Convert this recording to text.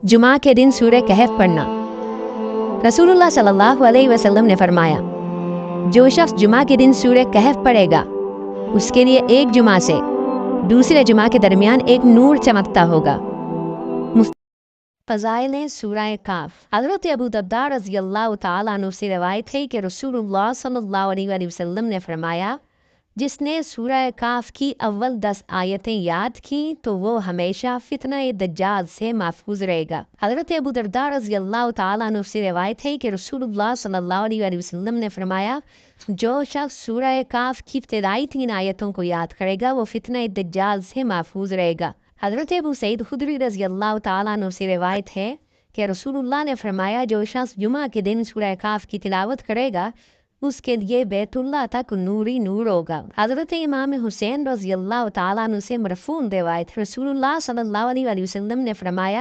जुमा के दिन सूरह कहफ पढ़ना। रसूलुल्लाह सल्लल्लाहु अलैहि वसल्लम ने फरमाया, जो शख्स जुमा के दिन सूरह कहफ पढ़ेगा उसके लिए एक जुमा से दूसरे जुमा के दरमियान एक नूर चमकता होगा। फ़ज़ाइल सूरह काफ। हज़रत अबू दरदा रज़ियल्लाहु ताला अन्हु से रवायत है कि रसूलुल्लाह सल्लल्लाहु अलैहि वसल्लम ने फरमाया, जिसने सूरह काफ की अव्वल 10 आयतें याद की तो वो हमेशा फितना दज्जाल से महफूज रहेगा। हज़रत अबू दरदा रज़ियल्लाहु ताला अन्हु से रवायत है कि रसूलुल्लाह सल्लल्लाहु अलैहि वसल्लम ने फरमाया, जो शख्स सूरह काफ की इब्तिदाई 3 आयतों को याद करेगा वो फितना दज्जाल से महफूज रहेगा। हज़रत अबू सईद खुदरी रज़ियल्लाहु ताला अन्हु से रवायत है कि रसूलुल्लाह ने फरमाया, जो शख्स जुमा के दिन सूरह काफ की तिलावत करेगा उसके लिए बैतुल्लाह तक नूरी नूर होगा। हज़रत इमाम हुसैन रज़ियल्लाहु ताला अन्हु से मरफून रिवायत, रसूलुल्लाह सल्लल्लाहु अलैहि वसल्लम ने फरमाया,